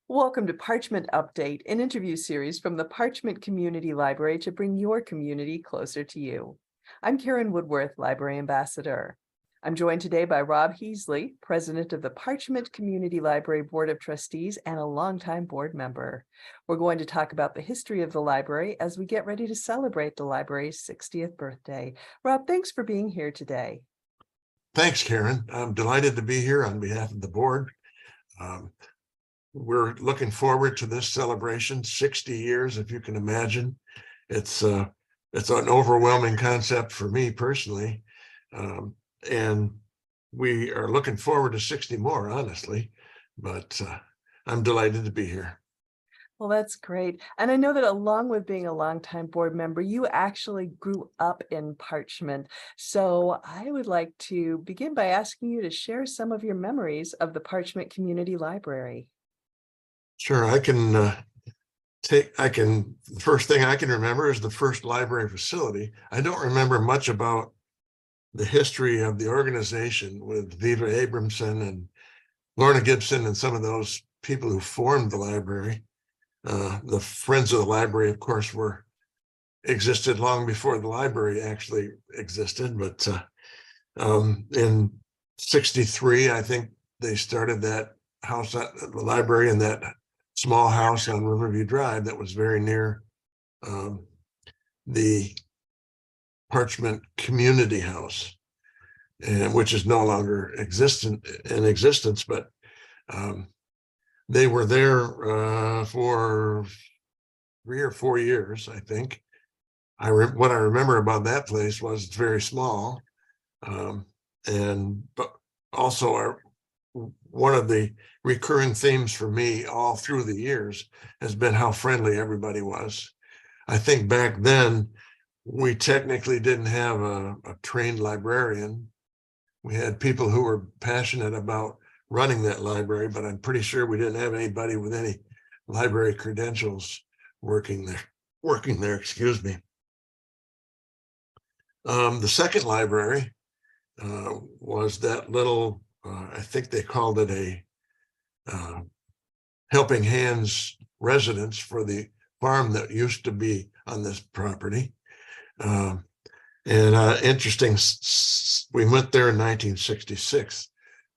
Welcome to Parchment Update, an interview series from the Parchment Community Library to bring your community closer to you. I'm Karen Woodworth, Library Ambassador. I'm joined today by Rob Heasley, President of the Parchment Community Library Board of Trustees and a longtime board member. We're going to talk about the history of the library as we get ready to celebrate the library's 60th birthday. Rob, thanks for being here today. Thanks, Karen. I'm delighted to be here on behalf of the board. We're looking forward to this celebration, 60 years, if you can imagine. It's an overwhelming concept for me personally. And we are looking forward to 60 more, honestly, but I'm delighted to be here. Well, that's great. And I know that along with being a longtime board member, you actually grew up in Parchment. So I would like to begin by asking you to share some of your memories of the Parchment Community Library. Sure, the first thing I can remember is the first library facility. I don't remember much about the history of the organization with Viva Abramson and Lorna Gibson and some of those people who formed the library. The Friends of the Library, of course, existed long before the library actually existed. But in '63, I think they started that house, the library, in that small house on Riverview Drive that was very near the Parchment Community House, and which is no longer in existence, but they were there for 3 or 4 years, I think. What I remember about that place was it's very small, but also one of the recurring themes for me all through the years has been how friendly everybody was. I think back then we technically didn't have a trained librarian. We had people who were passionate about running that library, but I'm pretty sure we didn't have anybody with any library credentials working there, excuse me. The second library was that little, I think they called it a helping hands residence for the farm that used to be on this property. Interesting, we went there in 1966.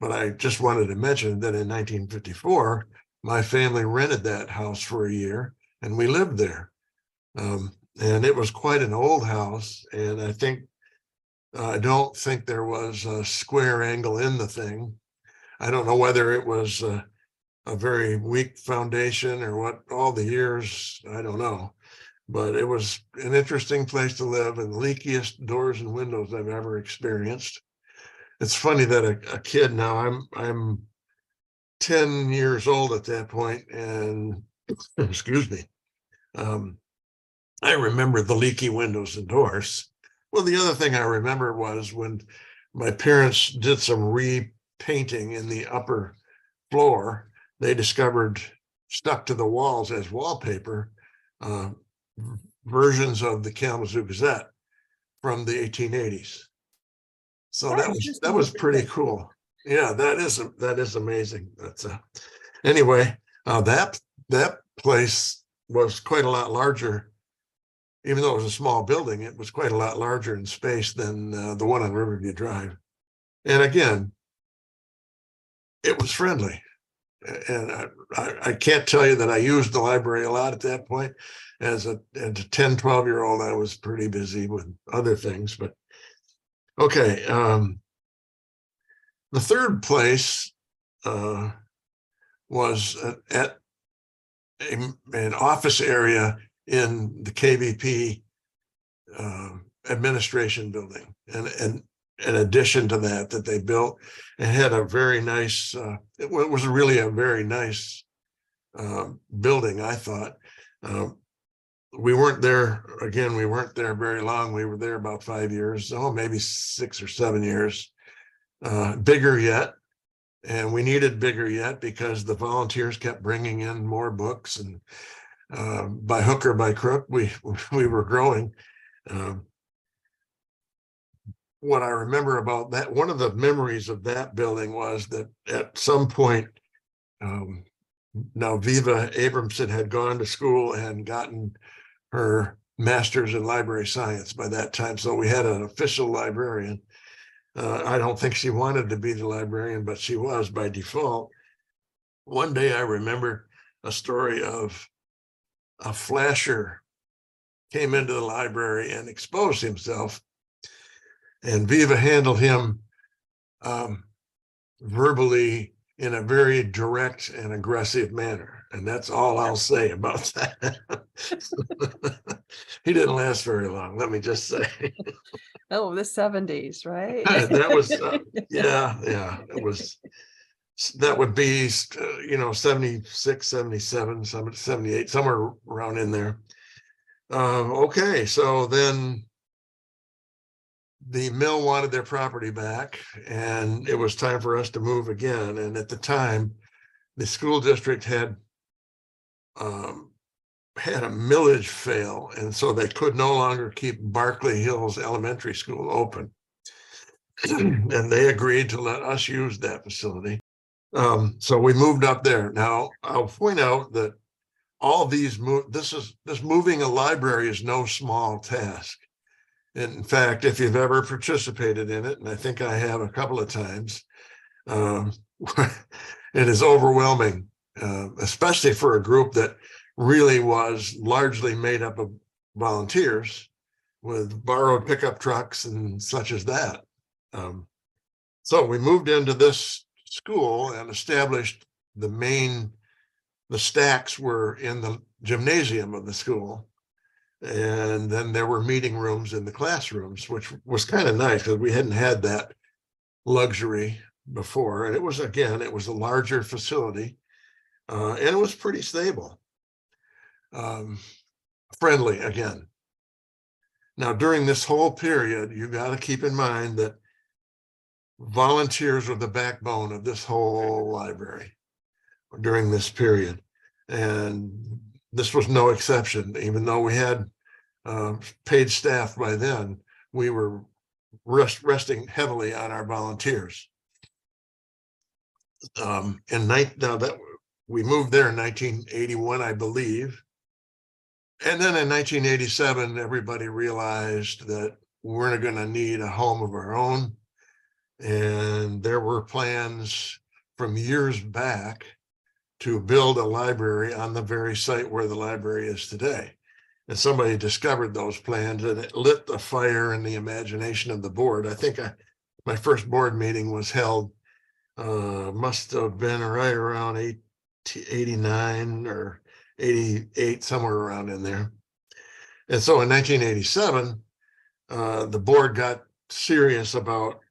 But I just wanted to mention that in 1954, my family rented that house for a year and we lived there. And it was quite an old house. And I don't think there was a square angle in the thing. I don't know whether it was a very weak foundation or what, all the years, I don't know. But it was an interesting place to live and the leakiest doors and windows I've ever experienced. It's funny that a kid now, I'm 10 years old at that point, and excuse me, I remember the leaky windows and doors. Well, the other thing I remember was when my parents did some repainting in the upper floor, they discovered stuck to the walls as wallpaper versions of the Kalamazoo Gazette from the 1880s. So that was pretty cool. Yeah, that is amazing. Anyway, that place was quite a lot larger. Even though it was a small building, it was quite a lot larger in space than the one on Riverview Drive. And again, it was friendly. And I can't tell you that I used the library a lot at that point. As a 10, 12-year-old, I was pretty busy with other things, but okay. The third place was at an office area in the KVP administration building. And in addition to that they built, it had a very nice, it was really a very nice building, I thought. We weren't there very long. We were there about 5 years, maybe 6 or 7 years. Bigger yet, and we needed bigger yet because the volunteers kept bringing in more books, and by hook or by crook, we were growing. What I remember about that, one of the memories of that building was that at some point Now, Viva Abramson had gone to school and gotten her master's in library science by that time. So we had an official librarian. I don't think she wanted to be the librarian, but she was by default. One day I remember a story of a flasher came into the library and exposed himself, and Viva handled him verbally in a very direct and aggressive manner. And that's all I'll say about that. He didn't last very long, let me just say. Oh, the 70s, right? That was, yeah, it was, that would be, 76, 77, 78, somewhere around in there. Okay, so then the mill wanted their property back, and it was time for us to move again. And at the time, the school district had a millage fail, and so they could no longer keep Barkley Hills Elementary School open. And they agreed to let us use that facility. So we moved up there. Now, I'll point out that all these this moving a library is no small task. In fact, if you've ever participated in it, and I think I have a couple of times, it is overwhelming, especially for a group that really was largely made up of volunteers with borrowed pickup trucks and such as that. So we moved into this school and established the stacks were in the gymnasium of the school. And then there were meeting rooms in the classrooms, which was kind of nice because we hadn't had that luxury before. And it was a larger facility, and it was pretty stable, friendly again. Now, during this whole period, you got to keep in mind that volunteers were the backbone of this whole library during this period. And this was no exception. Even though we had paid staff by then, we were resting heavily on our volunteers. Now that we moved there in 1981, I believe. And then in 1987, everybody realized that we're going to need a home of our own. And there were plans from years back to build a library on the very site where the library is today. And somebody discovered those plans, and it lit a fire in the imagination of the board. I think my first board meeting was held, must have been right around 89 or 88, somewhere around in there. And so in 1987, the board got serious about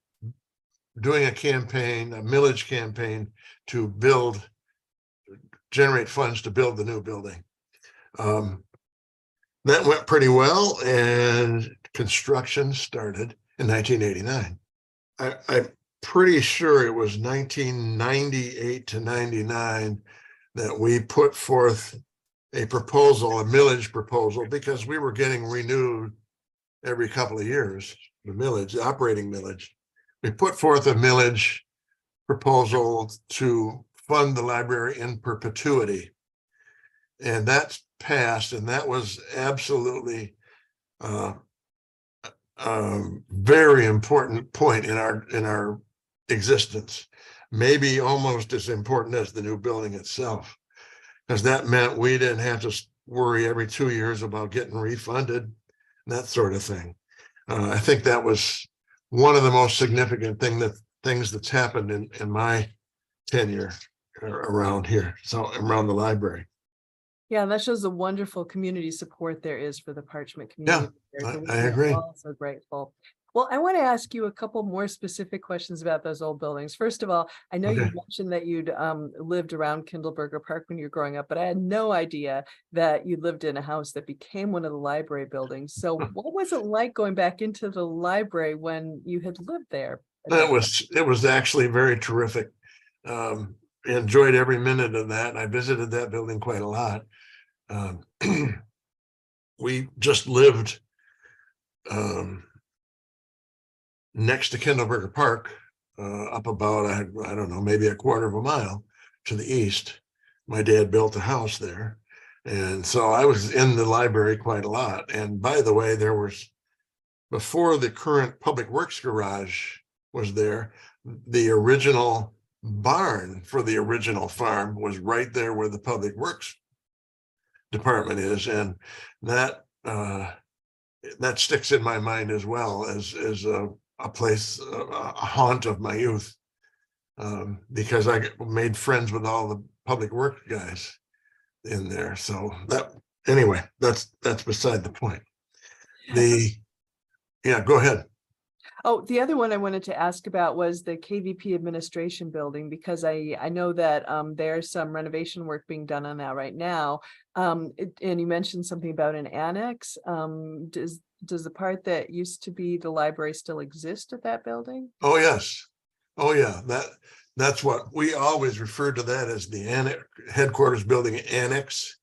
doing a millage campaign to generate funds to build the new building. That went pretty well, and construction started in 1989. I'm pretty sure it was 1998 to 99 that we put forth a millage proposal, because we were getting renewed every couple of years, the operating millage. We put forth a millage proposal to fund the library in perpetuity. And that's passed, and that was absolutely a very important point in our existence, maybe almost as important as the new building itself, because that meant we didn't have to worry every 2 years about getting refunded, that sort of thing. I think that was one of the most significant things that's happened in my tenure around here, so around the library. Yeah, that shows the wonderful community support there is for the Parchment community. I agree. We're all so grateful. Well, I want to ask you a couple more specific questions about those old buildings. First of all, I know you mentioned that you'd lived around Kindleberger Park when you were growing up, but I had no idea that you lived in a house that became one of the library buildings. So what was it like going back into the library when you had lived there? It was actually very terrific. Enjoyed every minute of that. I visited that building quite a lot. We just lived next to Kindleberger Park, up about, I don't know, maybe a quarter of a mile to the east. My dad built a house there. And so I was in the library quite a lot. And by the way, there was, before the current Public Works garage was there, the original barn for the original farm was right there where the Public Works department is. And that that sticks in my mind as well as a place, a haunt of my youth, because I made friends with all the Public Works guys in there. So that, anyway, that's beside the point. Yeah, go ahead. Oh, the other one I wanted to ask about was the KVP administration building, because I know that there's some renovation work being done on that right now. And you mentioned something about an annex. Does the part that used to be the library still exist at that building? Oh, yes. Oh, yeah. That's what we always refer to, that as the annex, headquarters building annex.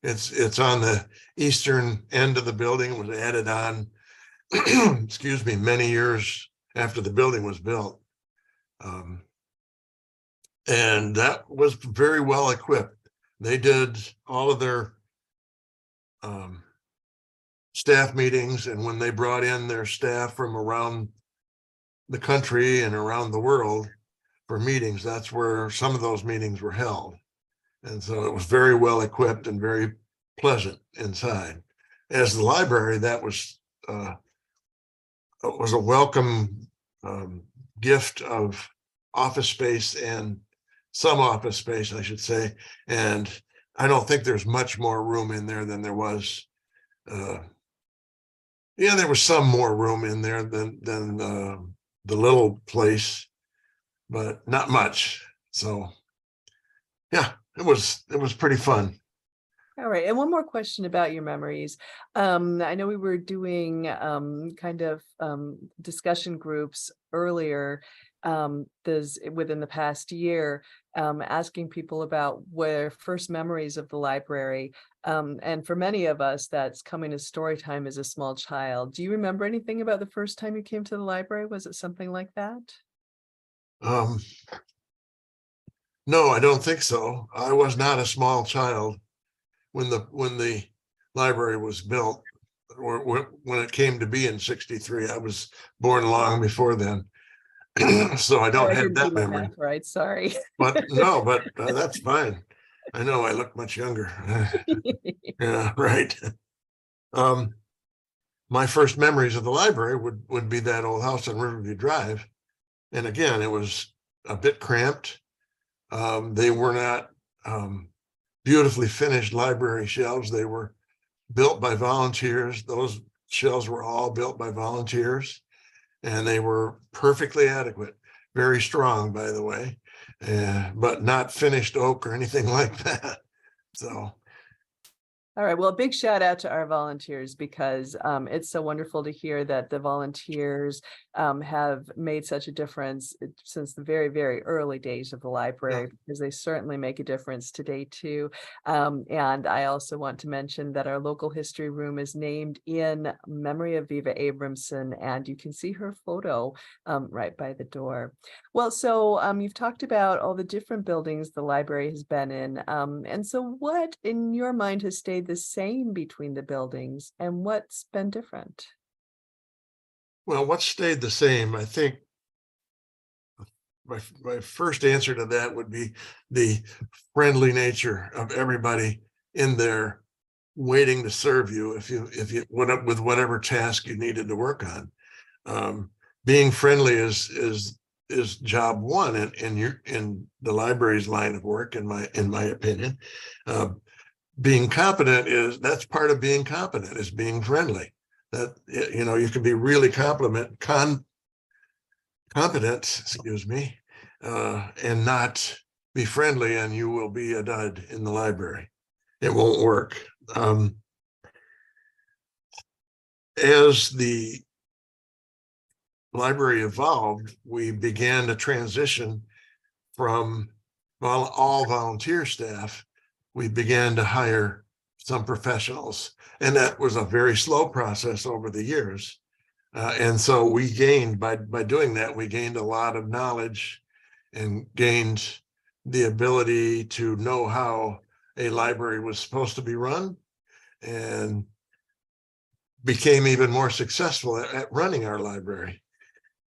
It's on the eastern end of the building. It was added on, excuse me, many years after the building was built. And that was very well equipped. They did all of their staff meetings, and when they brought in their staff from around the country and around the world for meetings, that's where some of those meetings were held. And so it was very well equipped and very pleasant inside. As the library, that was a welcome gift of office space, and some office space, I should say. And I don't think there's much more room in there than there was. Yeah, there was some more room in there than the little place, but not much. So yeah, it was pretty fun. All right. And one more question about your memories. I know we were doing kind of discussion groups earlier within the past year, asking people about their first memories of the library. And for many of us, that's coming to story time as a small child. Do you remember anything about the first time you came to the library? Was it something like that? No, I don't think so. I was not a small child when the library was built, or when it came to be in '63. I was born long before then. So I don't have that memory. Right, sorry. But no, but that's fine. I know I look much younger. Yeah, right. My first memories of the library would be that old house on Riverview Drive. And again, it was a bit cramped. They were not beautifully finished library shelves. They were built by volunteers. Those shelves were all built by volunteers, and they were perfectly adequate, very strong, by the way, but not finished oak or anything like that. So. All right. Well, a big shout out to our volunteers, because it's so wonderful to hear that the volunteers have made such a difference since the very, very early days of the library, because they certainly make a difference today too. And I also want to mention that our local history room is named in memory of Viva Abramson, and you can see her photo right by the door. Well, so you've talked about all the different buildings the library has been in. And so what in your mind has stayed the same between the buildings, and what's been different? Well, what stayed the same, I think my first answer to that would be the friendly nature of everybody in there waiting to serve you if you went up with whatever task you needed to work on. Being friendly is job one in the library's line of work, in my opinion. Being competent that's part of being competent, is being friendly. That, you know, you can be really competent, excuse me, and not be friendly, and you will be a dud in the library. It won't work. As the library evolved, we began to transition from all volunteer staff. We began to hire some professionals, and that was a very slow process over the years. And so we gained, by doing that, we gained a lot of knowledge and gained the ability to know how a library was supposed to be run, and became even more successful at running our library.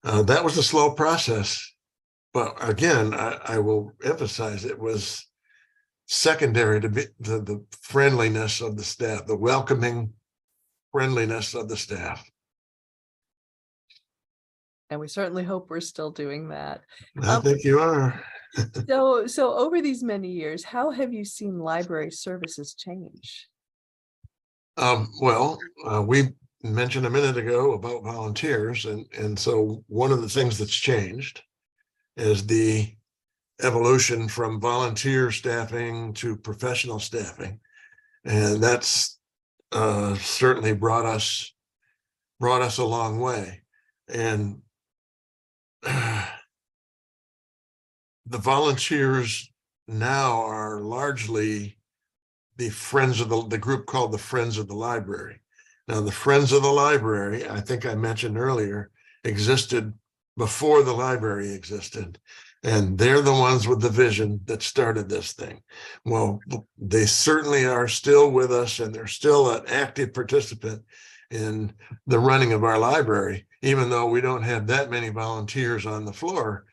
That was a slow process, but again, I will emphasize it was secondary to the friendliness of the staff, the welcoming friendliness of the staff. And we certainly hope we're still doing that. I think you are. So over these many years, how have you seen library services change? We mentioned a minute ago about volunteers, and so one of the things that's changed is the evolution from volunteer staffing to professional staffing, and that's certainly brought us a long way. And the volunteers now are largely the friends of the group called the Friends of the Library. Now, the Friends of the Library, I think I mentioned earlier, existed before the library existed. And they're the ones with the vision that started this thing. Well, they certainly are still with us, and they're still an active participant in the running of our library, even though we don't have that many volunteers on the floor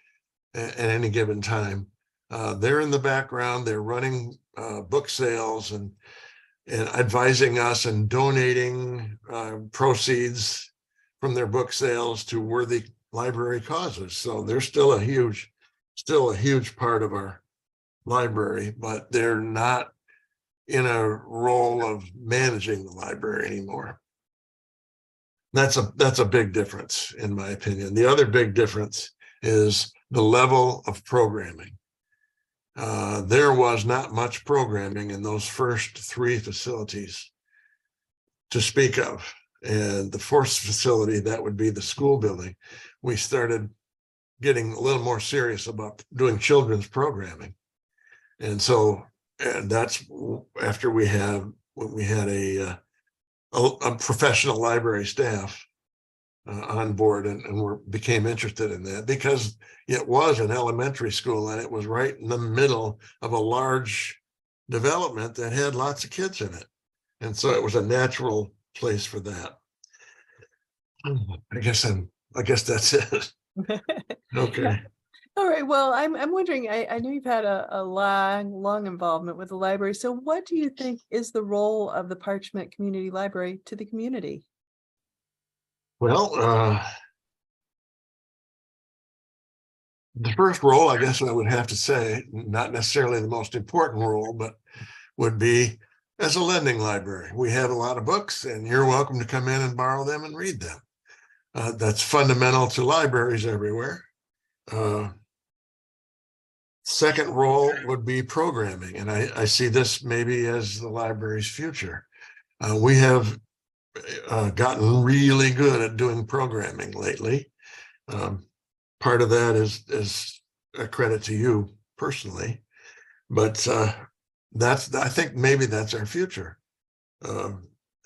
at any given time. They're in the background, they're running book sales and advising us and donating proceeds from their book sales to worthy library causes. So they're still a huge part of our library, but they're not in a role of managing the library anymore. That's a big difference, in my opinion. The other big difference is the level of programming. There was not much programming in those first three facilities to speak of. And the fourth facility, that would be the school building, we started getting a little more serious about doing children's programming. And so, and that's after we had a professional library staff on board, and we became interested in that because it was an elementary school and it was right in the middle of a large development that had lots of kids in it. And so it was a natural place for that. I guess that's it. Okay. All right. Well, I'm wondering, I know you've had a long involvement with the library. So what do you think is the role of the Parchment Community Library to the community? Well, the first role, I guess I would have to say, not necessarily the most important role, but would be as a lending library. We have a lot of books, and you're welcome to come in and borrow them and read them. That's fundamental to libraries everywhere. Second role would be programming, and I see this maybe as the library's future. We have gotten really good at doing programming lately. Part of that is a credit to you personally, but I think maybe that's our future.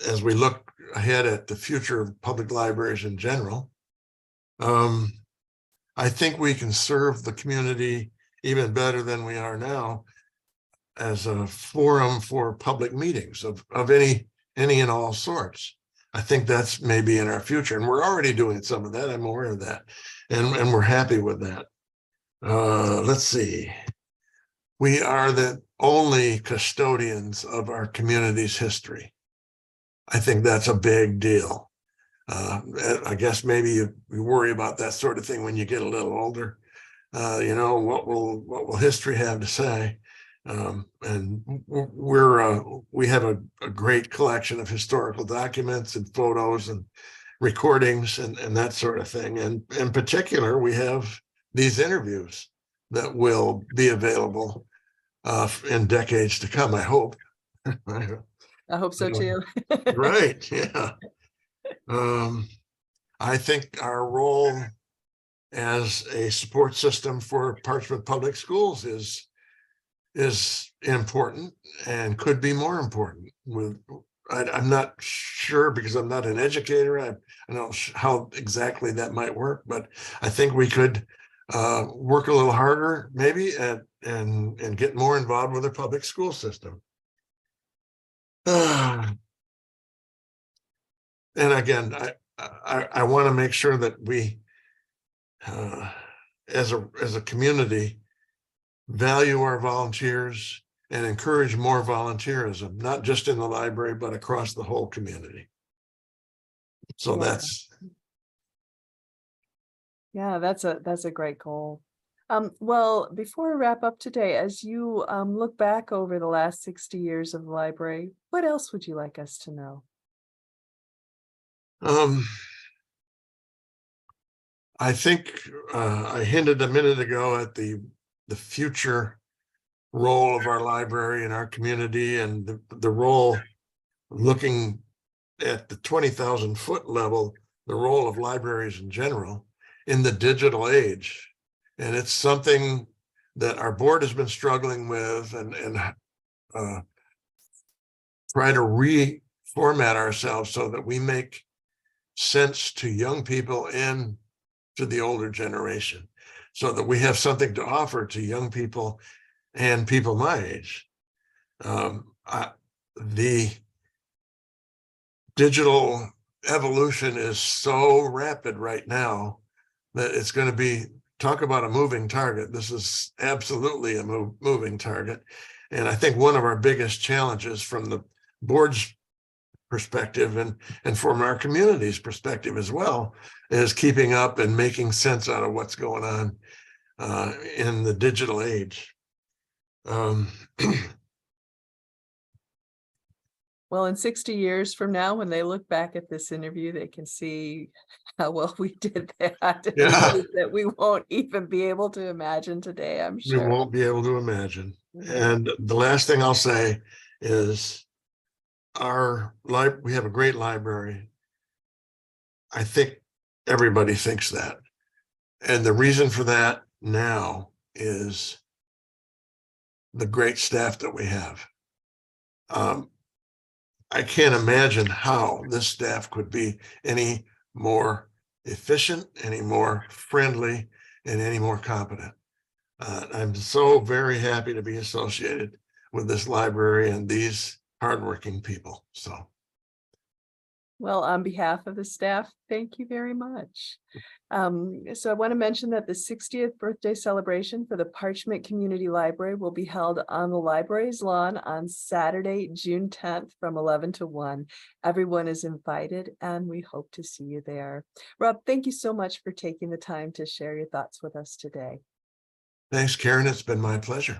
As we look ahead at the future of public libraries in general, I think we can serve the community even better than we are now as a forum for public meetings of any and all sorts. I think that's maybe in our future, and we're already doing some of that. I'm aware of that, and we're happy with that. Let's see. We are the only custodians of our community's history. I think that's a big deal. I guess maybe you worry about that sort of thing when you get a little older. What will history have to say? And we have a great collection of historical documents and photos and recordings and that sort of thing. And in particular, we have these interviews that will be available in decades to come, I hope. I hope so too. Right, yeah. I think our role as a support system for Parchment Public Schools is important and could be more important. I'm not sure because I'm not an educator. I don't know how exactly that might work, but I think we could work a little harder maybe and get more involved with the public school system. And again, I want to make sure that we, as a community, value our volunteers and encourage more volunteerism, not just in the library, but across the whole community. So Yeah. That's a great goal. Well, before we wrap up today, as you look back over the last 60 years of the library, what else would you like us to know? I think I hinted a minute ago at the future role of our library in our community, and the role, looking at the 20,000 foot level, the role of libraries in general in the digital age. And it's something that our board has been struggling with and try to reformat ourselves so that we make sense to young people and to the older generation, so that we have something to offer to young people and people my age. The digital evolution is so rapid right now that it's going to be, talk about a moving target. This is absolutely a moving target. And I think one of our biggest challenges from the board's perspective and from our community's perspective as well is keeping up and making sense out of what's going on in the digital age. Well, in 60 years from now, when they look back at this interview, they can see how well we did that in Yeah. ways that we won't even be able to imagine today, I'm We sure. won't be able to imagine. Yeah. And the last thing I'll say is we have a great library. I think everybody thinks that. And the reason for that now is the great staff that we have. I can't imagine how this staff could be any more efficient, any more friendly, and any more competent. I'm so very happy to be associated with this library and these hardworking people. So, Well, on behalf of the staff, thank you very much. So I want to mention that the 60th birthday celebration for the Parchment Community Library will be held on the library's lawn on Saturday, June 10th from 11 to 1. Everyone is invited and we hope to see you there. Rob, thank you so much for taking the time to share your thoughts with us today. thanks, Karen. It's been my pleasure.